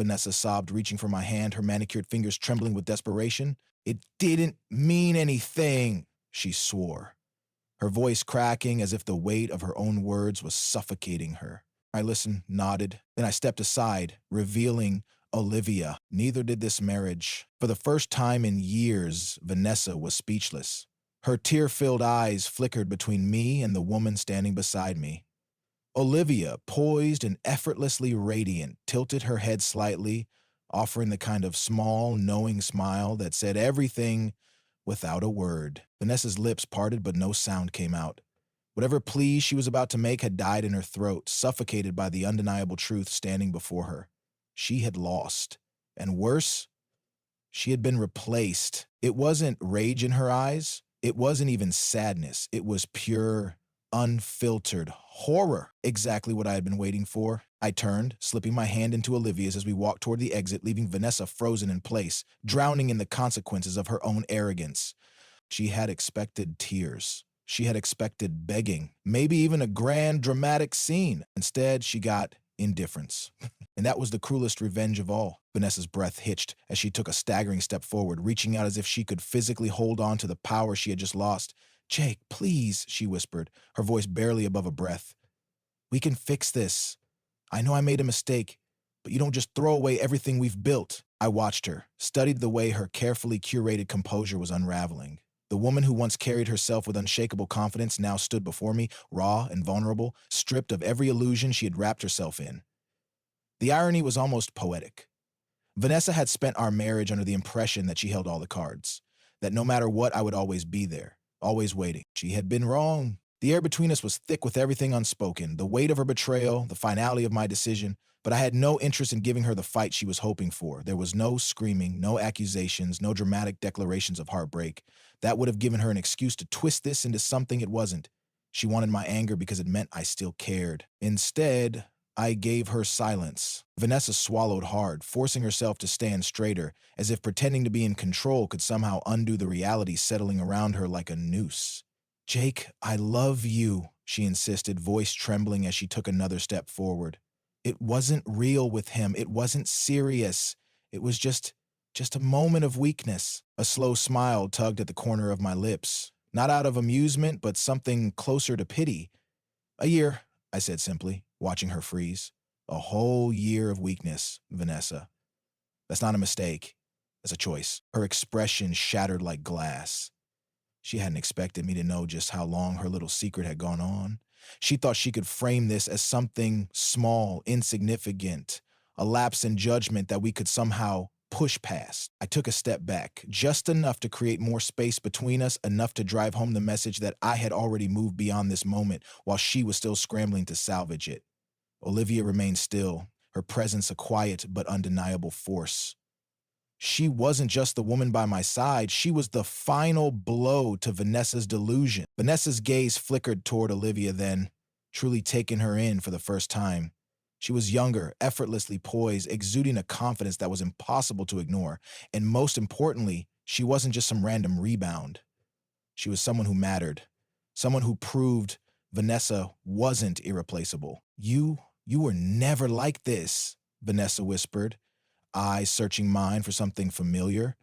Vanessa sobbed, reaching for my hand, her manicured fingers trembling with desperation. It didn't mean anything, she swore, her voice cracking as if the weight of her own words was suffocating her. I listened, nodded, then I stepped aside, revealing Olivia. Neither did this marriage. For the first time in years, Vanessa was speechless. Her tear-filled eyes flickered between me and the woman standing beside me. Olivia, poised and effortlessly radiant, tilted her head slightly, offering the kind of small, knowing smile that said everything without a word. Vanessa's lips parted, but no sound came out. Whatever plea she was about to make had died in her throat, suffocated by the undeniable truth standing before her. She had lost. And worse, she had been replaced. It wasn't rage in her eyes. It wasn't even sadness. It was pure, unfiltered horror. Exactly what I had been waiting for. I turned, slipping my hand into Olivia's as we walked toward the exit, leaving Vanessa frozen in place, drowning in the consequences of her own arrogance. She had expected tears. She had expected begging, maybe even a grand, dramatic scene. Instead, she got indifference. And that was the cruelest revenge of all. Vanessa's breath hitched as she took a staggering step forward, reaching out as if she could physically hold on to the power she had just lost. "Jake, please," she whispered, her voice barely above a breath. "We can fix this. I know I made a mistake, but you don't just throw away everything we've built." I watched her, studied the way her carefully curated composure was unraveling. The woman who once carried herself with unshakable confidence now stood before me, raw and vulnerable, stripped of every illusion she had wrapped herself in. The irony was almost poetic. Vanessa had spent our marriage under the impression that she held all the cards, that no matter what, I would always be there, always waiting. She had been wrong. The air between us was thick with everything unspoken, the weight of her betrayal, the finality of my decision, but I had no interest in giving her the fight she was hoping for. There was no screaming, no accusations, no dramatic declarations of heartbreak. That would have given her an excuse to twist this into something it wasn't. She wanted my anger because it meant I still cared. Instead, I gave her silence. Vanessa swallowed hard, forcing herself to stand straighter, as if pretending to be in control could somehow undo the reality settling around her like a noose. "Jake, I love you," she insisted, voice trembling as she took another step forward. "It wasn't real with him. It wasn't serious. It was just a moment of weakness." A slow smile tugged at the corner of my lips, not out of amusement, but something closer to pity. "A year," I said simply, watching her freeze. "A whole year of weakness, Vanessa. That's not a mistake. That's a choice." Her expression shattered like glass. She hadn't expected me to know just how long her little secret had gone on. She thought she could frame this as something small, insignificant, a lapse in judgment that we could somehow push past. I took a step back, just enough to create more space between us, enough to drive home the message that I had already moved beyond this moment while she was still scrambling to salvage it. Olivia remained still, her presence a quiet but undeniable force. She wasn't just the woman by my side, she was the final blow to Vanessa's delusion. Vanessa's gaze flickered toward Olivia then, truly taking her in for the first time. She was younger, effortlessly poised, exuding a confidence that was impossible to ignore. And most importantly, she wasn't just some random rebound. She was someone who mattered, someone who proved Vanessa wasn't irreplaceable. You were never like this," Vanessa whispered, eyes searching mine for something familiar.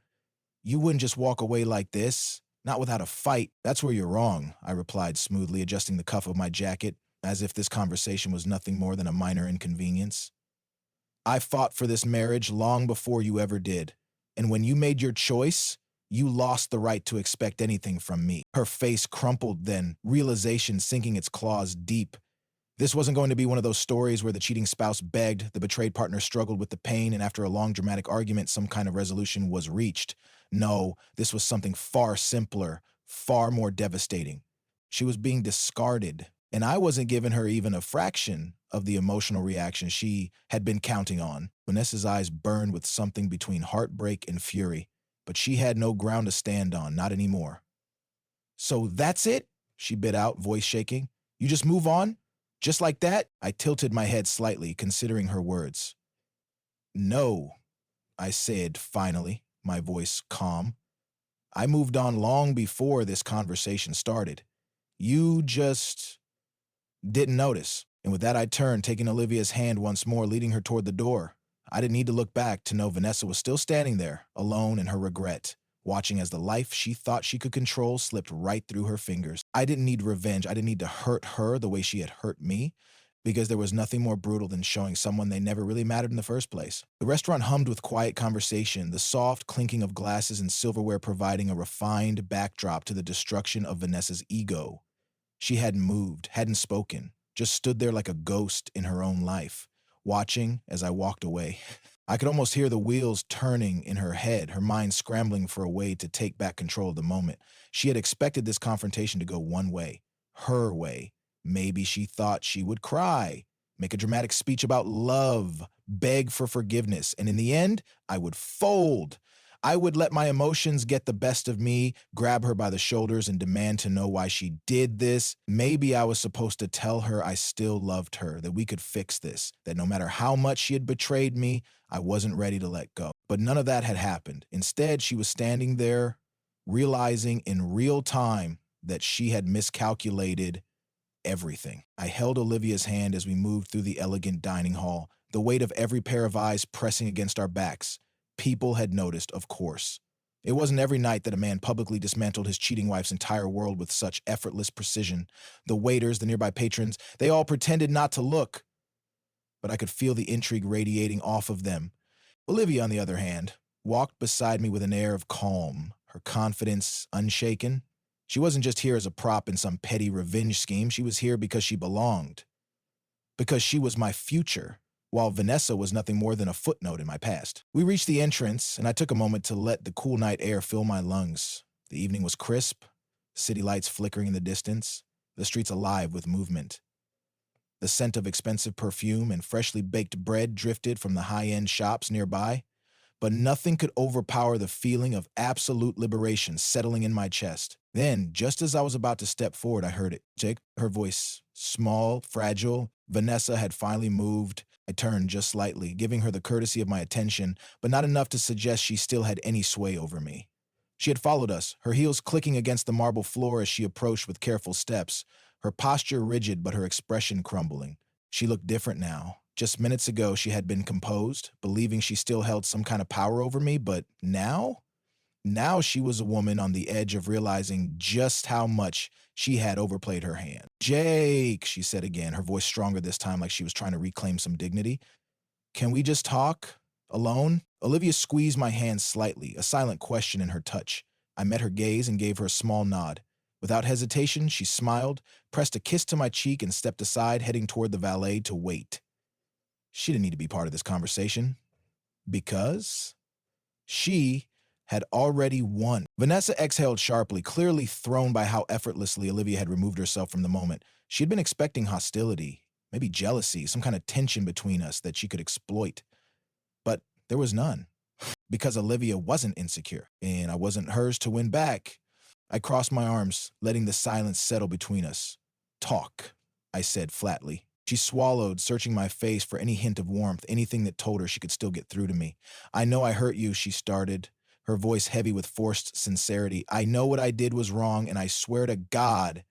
"You wouldn't just walk away like this, not without a fight." "That's where you're wrong," I replied smoothly, adjusting the cuff of my jacket, as if this conversation was nothing more than a minor inconvenience. "I fought for this marriage long before you ever did, and when you made your choice, you lost the right to expect anything from me." Her face crumpled then, realization sinking its claws deep. This wasn't going to be one of those stories where the cheating spouse begged, the betrayed partner struggled with the pain, and after a long dramatic argument, some kind of resolution was reached. No, this was something far simpler, far more devastating. She was being discarded, and I wasn't giving her even a fraction of the emotional reaction she had been counting on. Vanessa's eyes burned with something between heartbreak and fury, but she had no ground to stand on, not anymore. "So that's it?" she bit out, voice shaking. "You just move on? Just like that?" I tilted my head slightly, considering her words. "No," I said finally, my voice calm. "I moved on long before this conversation started. You just didn't notice." And with that, I turned, taking Olivia's hand once more, leading her toward the door. I didn't need to look back to know Vanessa was still standing there, alone in her regret, watching as the life she thought she could control slipped right through her fingers. I didn't need revenge. I didn't need to hurt her the way she had hurt me, because there was nothing more brutal than showing someone they never really mattered in the first place. The restaurant hummed with quiet conversation, the soft clinking of glasses and silverware providing a refined backdrop to the destruction of Vanessa's ego. She hadn't moved, hadn't spoken, just stood there like a ghost in her own life, watching as I walked away. I could almost hear the wheels turning in her head, her mind scrambling for a way to take back control of the moment. She had expected this confrontation to go one way, her way. Maybe she thought she would cry, make a dramatic speech about love, beg for forgiveness, and in the end, I would fold. I would let my emotions get the best of me, grab her by the shoulders, and demand to know why she did this. Maybe I was supposed to tell her I still loved her, that we could fix this, that no matter how much she had betrayed me, I wasn't ready to let go. But none of that had happened. Instead, she was standing there, realizing in real time that she had miscalculated everything. I held Olivia's hand as we moved through the elegant dining hall, the weight of every pair of eyes pressing against our backs. People had noticed, of course. It wasn't every night that a man publicly dismantled his cheating wife's entire world with such effortless precision. The waiters, the nearby patrons, they all pretended not to look. But I could feel the intrigue radiating off of them. Olivia, on the other hand, walked beside me with an air of calm, her confidence unshaken. She wasn't just here as a prop in some petty revenge scheme. She was here because she belonged. Because she was my future, while Vanessa was nothing more than a footnote in my past. We reached the entrance, and I took a moment to let the cool night air fill my lungs. The evening was crisp, city lights flickering in the distance, the streets alive with movement. The scent of expensive perfume and freshly baked bread drifted from the high-end shops nearby, but nothing could overpower the feeling of absolute liberation settling in my chest. Then, just as I was about to step forward, I heard it. Jake, her voice, small, fragile. Vanessa had finally moved. I turned just slightly, giving her the courtesy of my attention, but not enough to suggest she still had any sway over me. She had followed us, her heels clicking against the marble floor as she approached with careful steps, her posture rigid but her expression crumbling. She looked different now. Just minutes ago, she had been composed, believing she still held some kind of power over me, but now? Now she was a woman on the edge of realizing just how much she had overplayed her hand. "Jake," she said again, her voice stronger this time, like she was trying to reclaim some dignity. "Can we just talk? Alone?" Olivia squeezed my hand slightly, a silent question in her touch. I met her gaze and gave her a small nod. Without hesitation, she smiled, pressed a kiss to my cheek, and stepped aside, heading toward the valet to wait. She didn't need to be part of this conversation. Because she had already won. Vanessa exhaled sharply, clearly thrown by how effortlessly Olivia had removed herself from the moment. She had been expecting hostility, maybe jealousy, some kind of tension between us that she could exploit. But there was none, because Olivia wasn't insecure, and I wasn't hers to win back. I crossed my arms, letting the silence settle between us. "Talk," I said flatly. She swallowed, searching my face for any hint of warmth, anything that told her she could still get through to me. "I know I hurt you," she started, her voice heavy with forced sincerity. "I know what I did was wrong, and I swear to God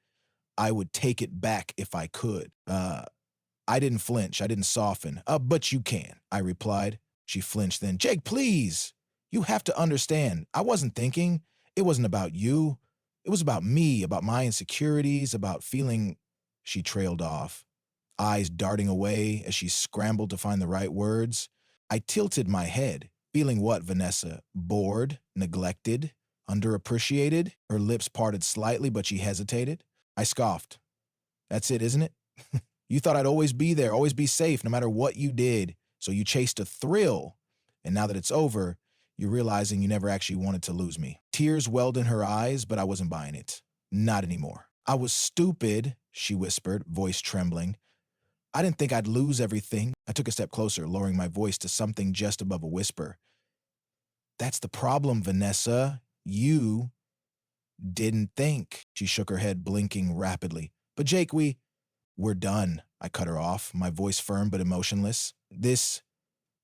I would take it back if I could." I didn't flinch. I didn't soften. "But you can," I replied. She flinched then. "Jake, please. You have to understand. I wasn't thinking. It wasn't about you. It was about me, about my insecurities, about feeling—" She trailed off, eyes darting away as she scrambled to find the right words. I tilted my head. Feeling what, Vanessa? Bored, neglected, underappreciated? Her lips parted slightly, but she hesitated. I scoffed. "That's it, isn't it? You thought I'd always be there, always be safe, no matter what you did. So you chased a thrill. And now that it's over, you're realizing you never actually wanted to lose me." Tears welled in her eyes, but I wasn't buying it. Not anymore. "I was stupid," she whispered, voice trembling. "I didn't think I'd lose everything." I took a step closer, lowering my voice to something just above a whisper. "That's the problem, Vanessa. You didn't think." She shook her head, blinking rapidly. "But Jake, we're done." I cut her off, my voice firm but emotionless. "This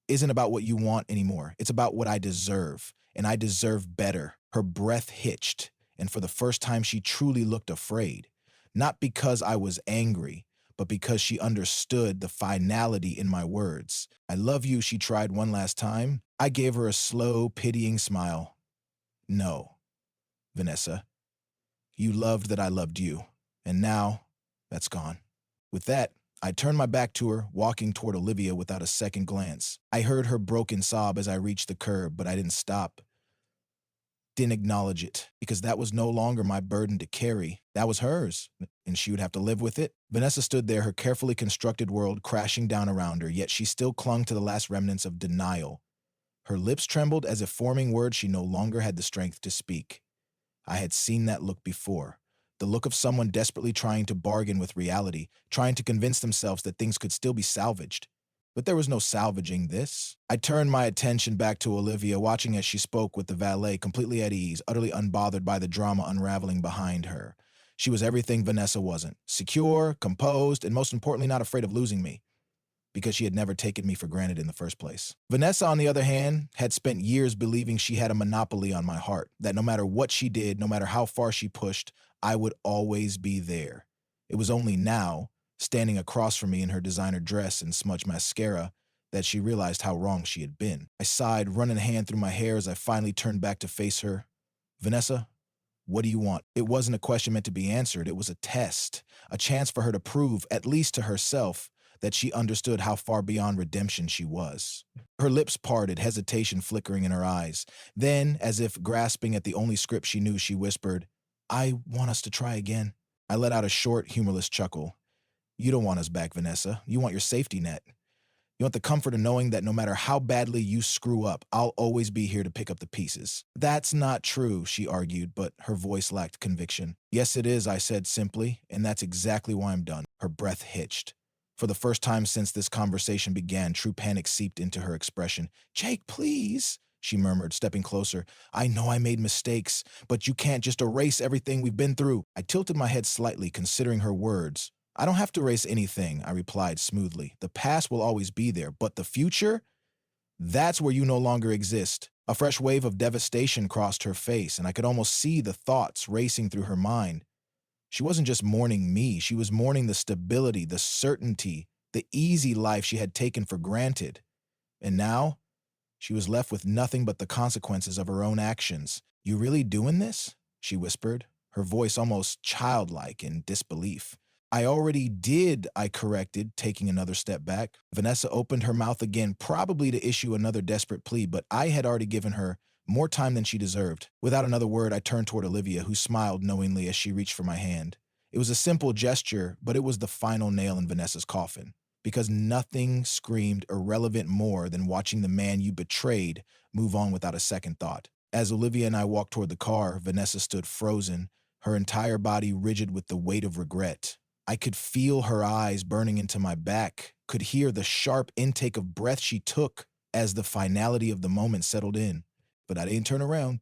isn't about what you want anymore. It's about what I deserve, and I deserve better." Her breath hitched, and for the first time she truly looked afraid. Not because I was angry, but because she understood the finality in my words. I love you, she tried one last time. I gave her a slow, pitying smile. No, Vanessa. You loved that I loved you, and now that's gone. With that, I turned my back to her, walking toward Olivia without a second glance. I heard her broken sob as I reached the curb, but I didn't stop. Didn't acknowledge it, because that was no longer my burden to carry. That was hers, and she would have to live with it. Vanessa stood there, her carefully constructed world crashing down around her, yet she still clung to the last remnants of denial. Her lips trembled as if forming words she no longer had the strength to speak. I had seen that look before. The look of someone desperately trying to bargain with reality, trying to convince themselves that things could still be salvaged. But there was no salvaging this. I turned my attention back to Olivia, watching as she spoke with the valet, completely at ease, utterly unbothered by the drama unraveling behind her. She was everything Vanessa wasn't. Secure, composed, and most importantly, not afraid of losing me, because she had never taken me for granted in the first place. Vanessa, on the other hand, had spent years believing she had a monopoly on my heart, that no matter what she did, no matter how far she pushed, I would always be there. It was only now, standing across from me in her designer dress and smudged mascara, that she realized how wrong she had been. I sighed, running a hand through my hair as I finally turned back to face her. Vanessa, what do you want? It wasn't a question meant to be answered. It was a test, a chance for her to prove, at least to herself, that she understood how far beyond redemption she was. Her lips parted, hesitation flickering in her eyes. Then, as if grasping at the only script she knew, she whispered, I want us to try again. I let out a short, humorless chuckle. You don't want us back, Vanessa. You want your safety net. You want the comfort of knowing that no matter how badly you screw up, I'll always be here to pick up the pieces. That's not true, she argued, but her voice lacked conviction. Yes, it is, I said simply, and that's exactly why I'm done. Her breath hitched. For the first time since this conversation began, true panic seeped into her expression. Jake, please, she murmured, stepping closer. I know I made mistakes, but you can't just erase everything we've been through. I tilted my head slightly, considering her words. I don't have to erase anything, I replied smoothly. The past will always be there, but the future? That's where you no longer exist. A fresh wave of devastation crossed her face, and I could almost see the thoughts racing through her mind. She wasn't just mourning me, she was mourning the stability, the certainty, the easy life she had taken for granted. And now, she was left with nothing but the consequences of her own actions. You really doing this? She whispered, her voice almost childlike in disbelief. I already did, I corrected, taking another step back. Vanessa opened her mouth again, probably to issue another desperate plea, but I had already given her more time than she deserved. Without another word, I turned toward Olivia, who smiled knowingly as she reached for my hand. It was a simple gesture, but it was the final nail in Vanessa's coffin, because nothing screamed irrelevant more than watching the man you betrayed move on without a second thought. As Olivia and I walked toward the car, Vanessa stood frozen, her entire body rigid with the weight of regret. I could feel her eyes burning into my back, could hear the sharp intake of breath she took as the finality of the moment settled in. But I didn't turn around.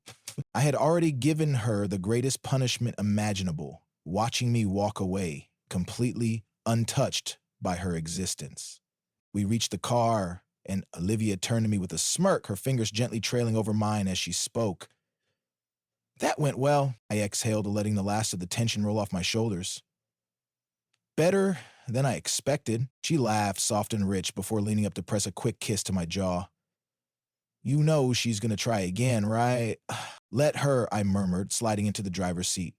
I had already given her the greatest punishment imaginable, watching me walk away, completely untouched by her existence. We reached the car, and Olivia turned to me with a smirk, her fingers gently trailing over mine as she spoke. That went well, I exhaled, letting the last of the tension roll off my shoulders. Better than I expected. She laughed, soft and rich, before leaning up to press a quick kiss to my jaw. You know she's gonna try again, right? Let her, I murmured, sliding into the driver's seat.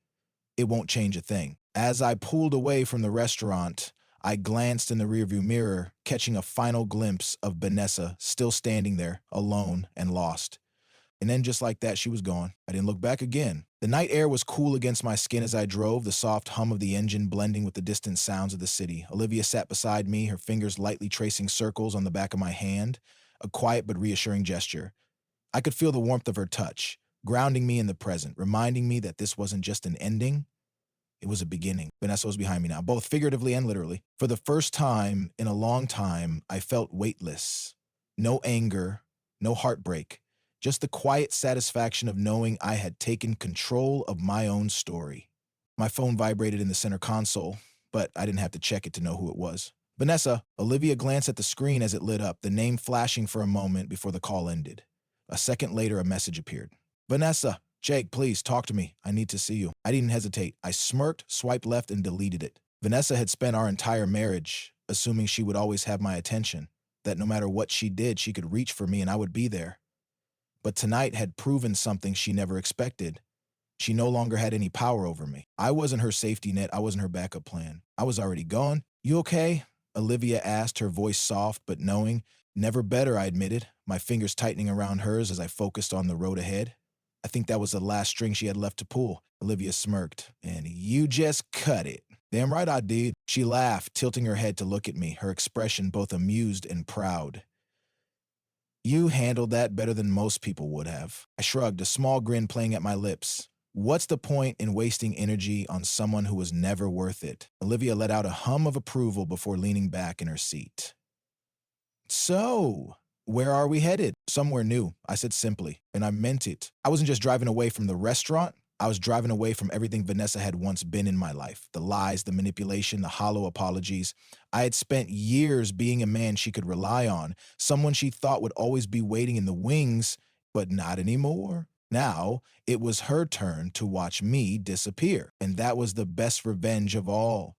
It won't change a thing. As I pulled away from the restaurant, I glanced in the rearview mirror, catching a final glimpse of Vanessa still standing there, alone and lost. And then just like that, she was gone. I didn't look back again. The night air was cool against my skin as I drove, the soft hum of the engine blending with the distant sounds of the city. Olivia sat beside me, her fingers lightly tracing circles on the back of my hand, a quiet but reassuring gesture. I could feel the warmth of her touch, grounding me in the present, reminding me that this wasn't just an ending, it was a beginning. Vanessa was behind me now, both figuratively and literally. For the first time in a long time, I felt weightless. No anger, no heartbreak. Just the quiet satisfaction of knowing I had taken control of my own story. My phone vibrated in the center console, but I didn't have to check it to know who it was. Vanessa. Olivia glanced at the screen as it lit up, the name flashing for a moment before the call ended. A second later, a message appeared. Vanessa, Jake, please talk to me. I need to see you. I didn't hesitate. I smirked, swiped left, and deleted it. Vanessa had spent our entire marriage assuming she would always have my attention, that no matter what she did, she could reach for me and I would be there. But tonight had proven something she never expected. She no longer had any power over me. I wasn't her safety net. I wasn't her backup plan. I was already gone. You okay? Olivia asked, her voice soft but knowing. Never better, I admitted, my fingers tightening around hers as I focused on the road ahead. I think that was the last string she had left to pull. Olivia smirked. And you just cut it. Damn right I did. She laughed, tilting her head to look at me, her expression both amused and proud. You handled that better than most people would have. I shrugged, a small grin playing at my lips. What's the point in wasting energy on someone who was never worth it? Olivia let out a hum of approval before leaning back in her seat. So, where are we headed? Somewhere new, I said simply, and I meant it. I wasn't just driving away from the restaurant. I was driving away from everything Vanessa had once been in my life. The lies, the manipulation, the hollow apologies. I had spent years being a man she could rely on, someone she thought would always be waiting in the wings, but not anymore. Now, it was her turn to watch me disappear, and that was the best revenge of all.